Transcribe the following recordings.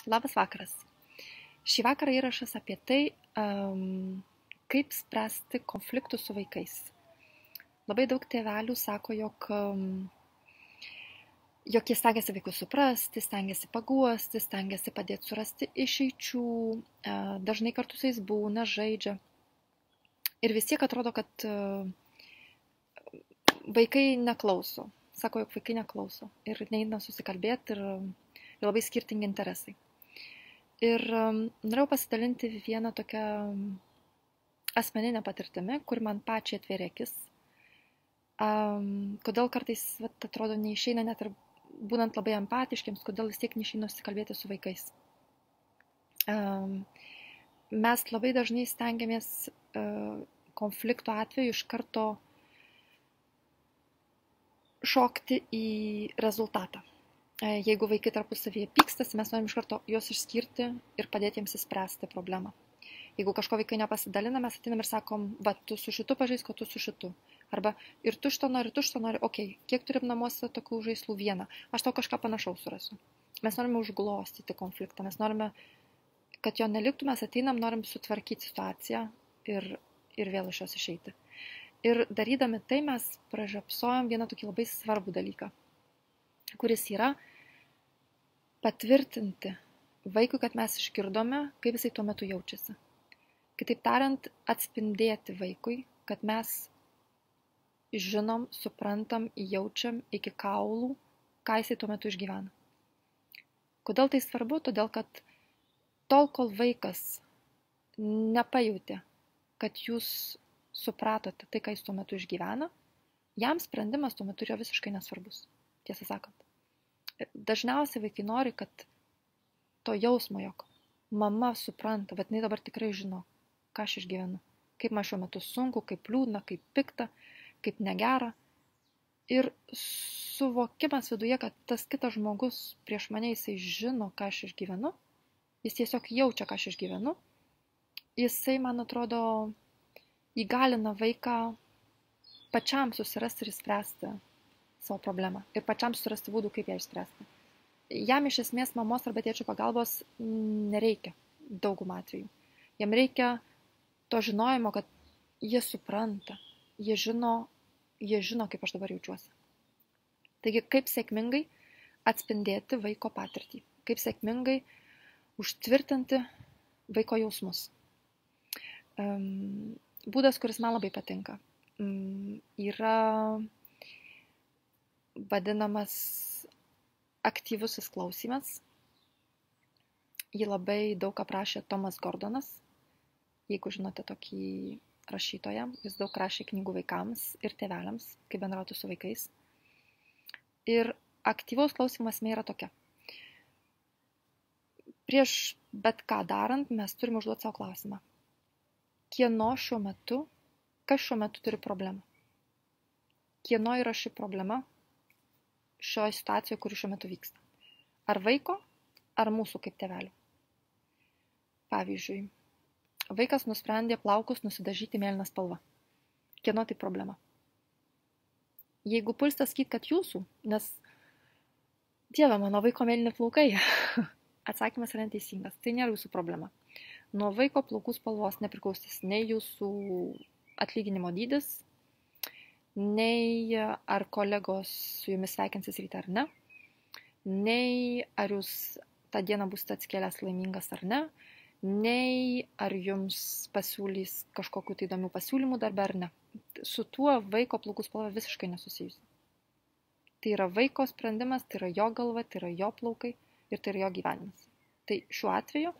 Labas vakaras. Šį vakarą įrašas apie tai, kaip spręsti konfliktus su vaikais. Labai daug tėvelių sako, jog jie stengiasi vaikus suprasti, stengiasi paguosti, stengiasi padėti surasti išeičių, dažnai kartu su jais būna, žaidžia. Ir vis tiek atrodo, kad vaikai neklauso. Sako, jog vaikai neklauso ir neina susikalbėti ir labai skirtingi interesai. Ir norėjau pasidalinti vieną tokią asmeninę patirtimį, kur man pačiai atvėrė akis. Kodėl kartais atrodo neišeina, net ir būnant labai empatiškiams, kodėl vis tiek neišeina susikalbėti su vaikais. Mes labai dažnai stengiamės konflikto atveju iš karto šokti į rezultatą. Jeigu vaikai tarpusavyje pykstasi, mes norim iš karto juos išskirti ir padėti jiems įspręsti problemą. Jeigu kažko vaikai nepasidalina, mes atinam ir sakom, va, tu su šitu pažaisk, o tu su šitu. Arba ir tu šito nori, okei, kiek turim namuose tokių žaislų? Vieną. Aš tau kažką panašaus surasiu. Mes norime užglostyti konfliktą, mes norime, kad jo neliktų, mes atinam, norim sutvarkyti situaciją ir vėl iš jos išeiti. Ir darydami tai mes pražiopsojam vieną tokį labai svarbų dalyką, kuris yra patvirtinti vaikui, kad mes išgirdome, kaip jisai tuo metu jaučiasi. Kitaip tariant, atspindėti vaikui, kad mes žinom, suprantam, jaučiam iki kaulų, ką jisai tuo metu išgyvena. Kodėl tai svarbu? Todėl, kad tol, kol vaikas nepajautė, kad jūs supratote tai, ką jis tuo metu išgyvena, jam sprendimas tuo metu yra visiškai nesvarbus, tiesą sakant. Dažniausiai vaikai nori, kad to jausmo, jog mama supranta, bet jinai dabar tikrai žino, ką aš išgyvenu, kaip man šiuo metu sunku, kaip liūdna, kaip pikta, kaip negera. Ir suvokimas viduje, kad tas kitas žmogus prieš mane, jisai žino, ką aš išgyvenu, jis tiesiog jaučia, ką aš išgyvenu, jisai, man atrodo, įgalina vaiką pačiam susirasti ir spręsti savo problemą ir pačiam surasti būdų, kaip ją išspręsti. Jam iš esmės mamos arba tėčio pagalbos nereikia daugumą atvejų. Jam reikia to žinojimo, kad jie supranta, jie žino, kaip aš dabar jaučiuosi. Taigi, kaip sėkmingai atspindėti vaiko patirtį, kaip sėkmingai užtvirtinti vaiko jausmus. Būdas, kuris man labai patinka, yra vadinamas aktyvusis klausymas. Jį labai daug aprašė Tomas Gordonas. Jeigu žinote tokį rašytoją, jis daug rašė knygų vaikams ir tėveliams, kaip bendrauti su vaikais. Ir aktyvaus klausymo esmė yra tokia. Prieš bet ką darant, mes turime užduoti savo klausimą. Kas šiuo metu turi problemą? Kieno yra ši problema šioje situacijoje, kuri šiuo metu vyksta? Ar vaiko, ar mūsų kaip tėvelių? Pavyzdžiui, vaikas nusprendė plaukus nusidažyti mėlyną spalvą. Kieno tai problema? Jeigu pulsite sakyti, kad jūsų, nes Dieve, mano vaiko mėlyni plaukai, atsakymas yra neteisingas, tai nėra jūsų problema. Nuo vaiko plaukų spalvos nepriklausys nei jūsų atlyginimo dydis, nei ar kolegos su jumis sveikinsis ryte ar ne, nei ar jūs tą dieną būsite atsikėlęs laimingas ar ne, nei ar jums pasiūlys kažkokių tai įdomių pasiūlymų darbe ar ne. Su tuo vaiko plaukų spalva visiškai nesusijusi. Tai yra vaiko sprendimas, tai yra jo galva, tai yra jo plaukai ir tai yra jo gyvenimas. Tai šiuo atveju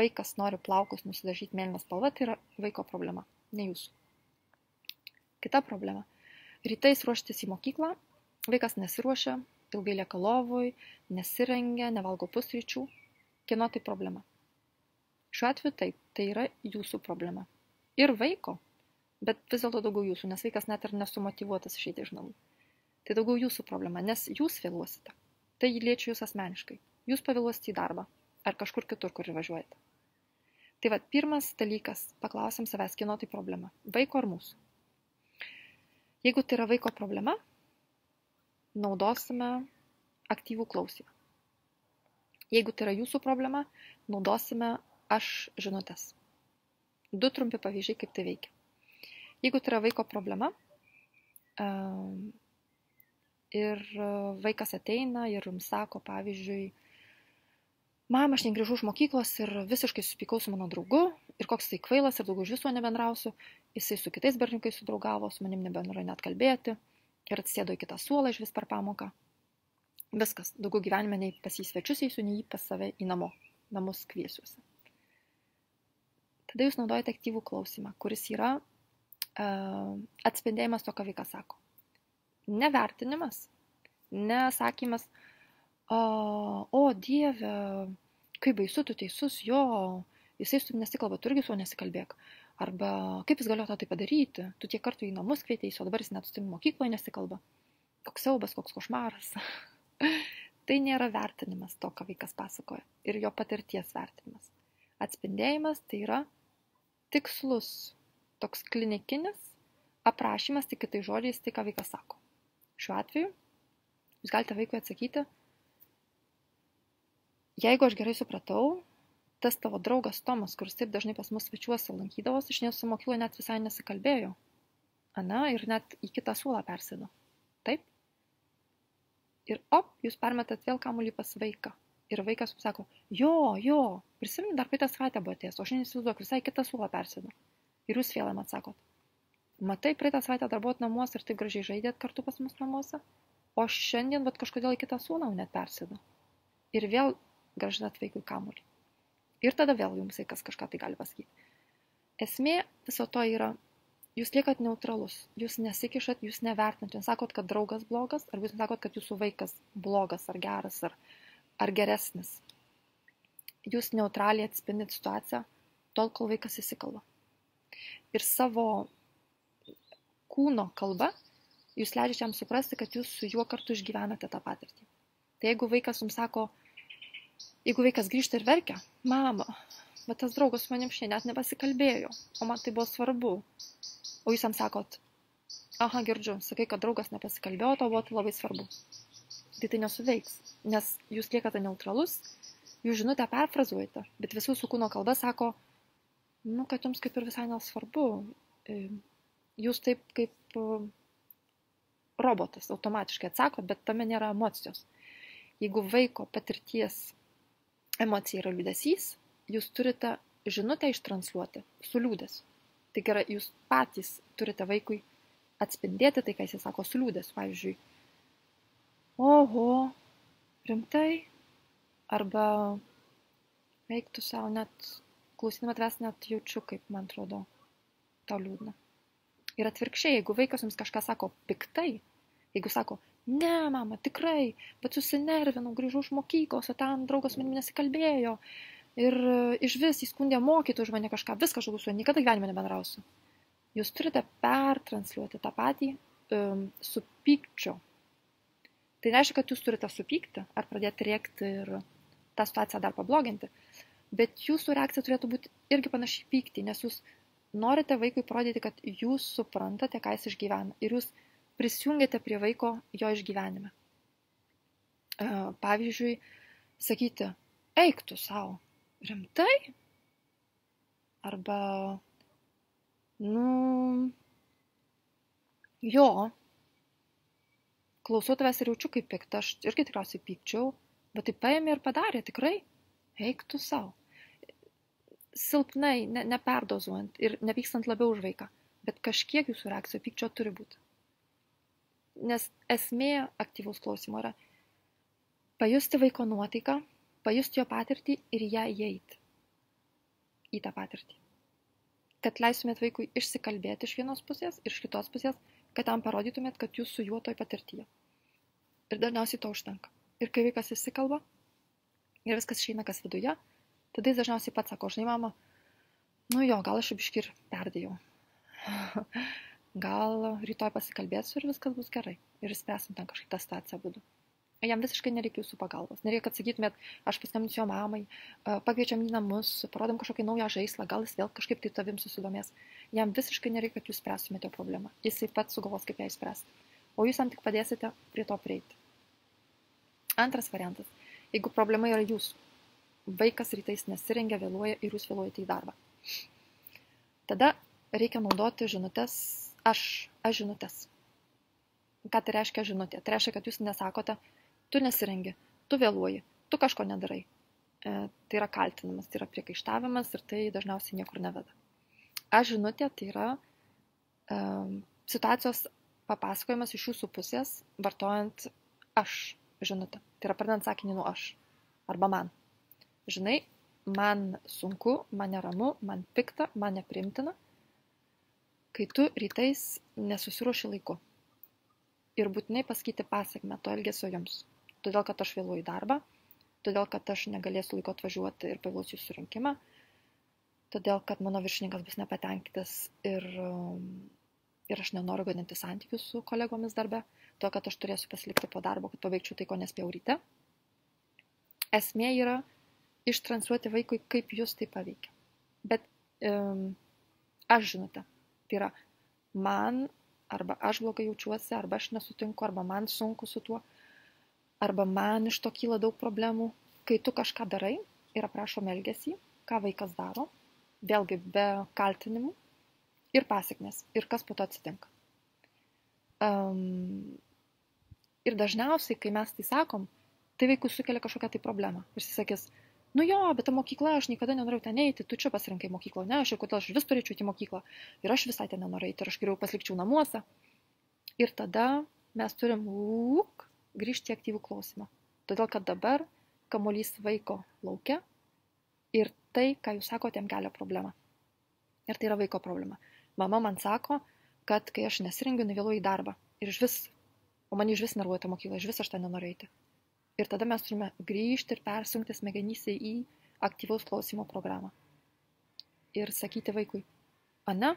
vaikas nori plaukus nusidažyti mėlyną spalvą, tai yra vaiko problema, ne jūsų. Kita problema. Rytais ruoštis į mokyklą, vaikas nesiruošia, ilgai lieka lovoj, nesirengia, nevalgo pusryčių. Kieno tai problema? Šiuo atveju taip, tai yra jūsų problema. Ir vaiko, bet vis dėlto daugiau jūsų, nes vaikas net ir nesumotyvuotas išeiti iš namų. Tai daugiau jūsų problema, nes jūs vėluosite. Tai liečia jūs asmeniškai. Jūs pavėluosite į darbą ar kažkur kitur, kur važiuojate. Tai va, pirmas dalykas, paklausim savęs, kieno tai problema. Vaiko ar mūsų? Jeigu tai yra vaiko problema, naudosime aktyvų klausymą. Jeigu tai yra jūsų problema, naudosime aš žinutės. 2 trumpi pavyzdžiai, kaip tai veikia. Jeigu tai yra vaiko problema ir vaikas ateina ir jums sako, pavyzdžiui, mama, aš negrįžau iš mokyklos ir visiškai susipykau su mano draugu ir koks tai kvailas ir daugiau iš viso nebendrausiu, jisai su kitais berniukais sudraugavo, su manim nebenori net kalbėti ir atsėdo į kitą suolą iš vis per pamoką. Viskas, daugiau gyvenime nei pas jį svečius eisiu, nei jį pas save į namus kviesiuosi. Tada jūs naudojate aktyvų klausimą, kuris yra atspindėjimas to, ką vaikas sako. Nevertinimas, nesakymas, o Dieve, kaip baisu, tu teisus, jo, jisai su nesikalba, tu irgi su nesikalbėk. Arba kaip jis galėjo tai padaryti, tu tiek kartų į namus kvietėjai, o dabar jis net su tavimi mokykloje nesikalba. Koks siaubas, koks košmaras. Tai nėra vertinimas to, ką vaikas pasakoja ir jo patirties vertinimas. Atspindėjimas tai yra tikslus, toks klinikinis aprašymas, tik kitais žodžiais, tai ką vaikas sako. Šiuo atveju jūs galite vaikui atsakyti, jeigu aš gerai supratau, tas tavo draugas Tomas, kuris taip dažnai pas mus svečiuose lankydavosi, iš nesu mokykloje net visai nesikalbėjo. Ir net į kitą suolą persėdo. Taip? Ir jūs permetat vėl kamuolį pas vaiką. Ir vaikas sako, jo, prisimeni, dar praeitą savaitę buvo atėjęs, o šiandien įsivaizduok, visai kitą suolą persėdo. Ir jūs vėl jam atsakot, matai, praeitą savaitę dar buvot namuose ir taip gražiai žaidėt kartu pas mus namuose, o šiandien kažkodėl į kitą suolą net persėdo. Ir vėl grąžinat vaikui kamuolį. Ir tada vėl jums vaikas kažką tai gali pasakyti. Esmė viso to yra, jūs liekat neutralus, jūs nesikišat, jūs nevertinat, jūs sakot, kad draugas blogas, ar jūs sakot, kad jūsų vaikas blogas, ar geras, ar geresnis. Jūs neutraliai atspindit situaciją, tol, kol vaikas įsikalba. Ir savo kūno kalba jūs leidžiate jam suprasti, kad jūs su juo kartu išgyvenate tą patirtį. Tai jeigu vaikas jums sako, jeigu vaikas grįžta ir verkia, mama, bet tas draugas su manim šiandien net nepasikalbėjo, o man tai buvo svarbu. O jūs jam sakot, aha, girdžiu, sakai, kad draugas nepasikalbėjo, tau buvo tai labai svarbu. Tai nesuveiks, nes jūs liekate neutralus, jūs žinutę perfrazuojate, bet visų su kūno kalba sako, kad jums kaip ir visai nesvarbu. Jūs taip kaip robotas automatiškai atsakot, bet tame nėra emocijos. Jeigu vaiko patirties emocija yra liūdesys, jūs turite žinutę ištransliuoti su liūdesiu. Tai yra, jūs patys turite vaikui atspindėti tai, ką jis sako su liūdesiu. Pavyzdžiui, oho, rimtai, arba veiktų savo net, klausydama tavęs net jaučiu, kaip man atrodo, tau liūdna. Ir atvirkščiai, jeigu vaikas jums kažką sako piktai, jeigu sako, ne, mama, tikrai, bet susinervinau, grįžau iš mokyklos, o ten draugas manim nesikalbėjo ir iš vis įskundė mokytų už mane kažką, viską žalusiu, niekada gyvenime nebendrausiu. Jūs turite pertransliuoti tą patį su pykčiu. Tai reiškia, kad jūs turite supykti ar pradėti rėkti ir tą situaciją dar pabloginti, bet jūsų reakcija turėtų būti irgi panašiai pykti, nes jūs norite vaikui parodyti, kad jūs suprantate, ką jis išgyvena ir jūs prisijungiate prie vaiko jo išgyvenime. Pavyzdžiui, sakyti, eik tu savo, rimtai? Arba, jo, klausau tavęs ir jaučiu kaip pikta, aš irgi tikriausiai pykčiau, bet tai paėmė ir padarė, tikrai, eik tu savo. Silpnai, neperdozuojant ir nepykstant labiau už vaiką, bet kažkiek jūsų reakcijų pykčio turi būti. Nes esmė aktyvaus klausimo yra pajusti vaiko nuotaiką, pajusti jo patirtį ir ją įeiti į tą patirtį. Kad leistumėt vaikui išsikalbėti iš vienos pusės ir iš kitos pusės, kad tam parodytumėt, kad jūs su juo toj patirtyje. Ir dažniausiai to užtenka. Ir kai vaikas įsikalba ir viskas išeina kas viduje, tada jis dažniausiai pats sako, žinai, mama, gal aš biškį ir perdėjau. Gal rytoj pasikalbėsiu ir viskas bus gerai. Ir spręsim ten kažkaip tą situaciją būdu. Jam visiškai nereikia jūsų pagalbos. Nereikia, kad sakytumėt, aš paskambinsiu jo mamai, pakviečiam į namus, parodom kažkokį naują žaislą, gal jis vėl kažkaip tai tavim susidomės. Jam visiškai nereikia, kad jūs spręstumėte problemą. Jisai pats sugalvos, kaip ją išspręsti. O jūs jam tik padėsite prie to prieiti. Antras variantas. Jeigu problema yra jūsų, vaikas rytais nesirengia, vėluoja ir jūs vėluojate į darbą, tada reikia naudoti žinutės aš žinutės. Ką tai reiškia žinutė? Tai reiškia, kad jūs nesakote, tu nesirengi, tu vėluoji, tu kažko nedarai. Tai yra kaltinimas, tai yra priekaištavimas ir tai dažniausiai niekur neveda. Aš žinutė tai yra situacijos papasakojimas iš jūsų pusės, vartojant aš žinutę. Tai yra pradedant sakinį nuo aš arba man. Žinai, man sunku, man neramu, man pikta, man nepriimtina, kai tu rytais nesusiruoši laiku. Ir būtinai pasakyti pasekmę to elgesio jums. Todėl, kad aš vėluoju į darbą, todėl, kad aš negalėsiu laiko atvažiuoti ir pavėluosiu į surinkimą, todėl, kad mano viršininkas bus nepatenkintas ir aš nenoriu gadinti santykių su kolegomis darbe, todėl, kad aš turėsiu pasilikti po darbo, kad paveikčiau tai, ko nespėjau ryte. Esmė yra ištransliuoti vaikui, kaip jūs tai paveikia. Bet aš žinutė, tai yra man arba aš blogai jaučiuosi, arba aš nesutinku, arba man sunku su tuo, arba man iš to kyla daug problemų. Kai tu kažką darai ir aprašom elgesį, ką vaikas daro, vėlgi be kaltinimų ir pasekmės, ir kas po to atsitinka. Ir dažniausiai, kai mes tai sakom, tai vaikui sukelia kažkokią tai problemą. Ir jis sakys, nu jo, bet ta mokykla, aš niekada nenorėjau ten eiti, tu čia pasirinkai mokyklą, ne, aš ir kodėl aš vis turėčiau eiti į mokyklą, ir aš visai ten nenorėjau eiti, ir aš geriau pasilikčiau namuose. Ir tada mes turim grįžti į aktyvų klausimą. Todėl, kad dabar kamuolys vaiko laukia ir tai, ką jūs sakote, jam kelia problemą. Ir tai yra vaiko problema. Mama man sako, kad kai aš nesirengiu, nuvėluoju į darbą. Ir o man iš vis nervuoja ta mokykla, iš vis aš ten nenorėjau eiti. Ir tada mes turime grįžti ir persunkti smegenyse į aktyvaus klausimo programą. Ir sakyti vaikui, ane,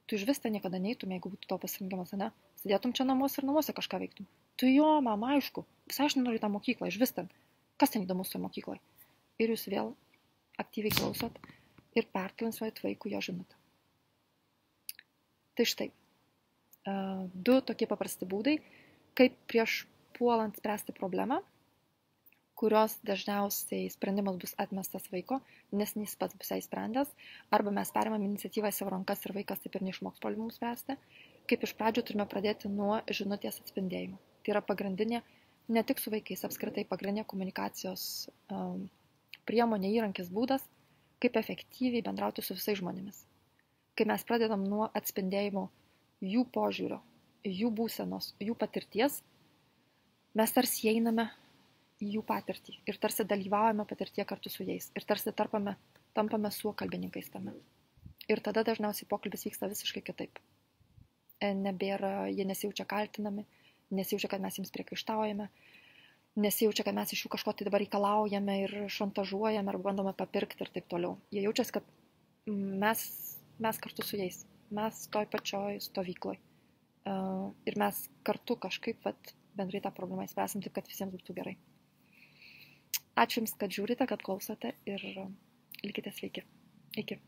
tu iš vis ten niekada neįtum, jeigu būtų to pasirinkimas, ane, sėdėtum čia namuose ir namuose kažką veiktum. Tu jo, mama, aišku, visai aš nenoriu į tą mokyklą, iš vis ten, kas ten įdomus toje mokykloje. Ir jūs vėl aktyviai klausot ir pertransliuojat vaikui jo žinutę. Tai štai, 2 tokie paprasti būdai, kaip prieš puolant spręsti problemą, kurios dažniausiai sprendimas bus atmestas vaiko, nes jis pats bus įsprendęs, arba mes perimam iniciatyvą į savo rankas ir vaikas taip ir neišmoks problemų spręsti, kaip iš pradžių turime pradėti nuo žinutės atspindėjimo. Tai yra pagrindinė, ne tik su vaikais, apskritai pagrindinė komunikacijos priemonė, įrankis, būdas, kaip efektyviai bendrauti su visais žmonėmis. Kai mes pradedam nuo atspindėjimo jų požiūrio, jų būsenos, jų patirties, mes tarsi einame į jų patirtį ir tarsi dalyvaujame patirtyje kartu su jais ir tarsi tampame suokalbininkais tame. Ir tada dažniausiai pokalbis vyksta visiškai kitaip. Jie nesijaučia kaltinami, nesijaučia, kad mes jiems priekaištaujame, nesijaučia, kad mes iš jų kažko tai dabar reikalaujame ir šantažuojame ar bandome papirkti ir taip toliau. Jie jaučiasi, kad mes kartu su jais, mes toj pačioj stovykloj. Ir mes kartu kažkaip bendrai tą problemą įspręsim taip, kad visiems būtų gerai. Ačiū Jums, kad žiūrite, kad klausote ir likite sveiki. Iki.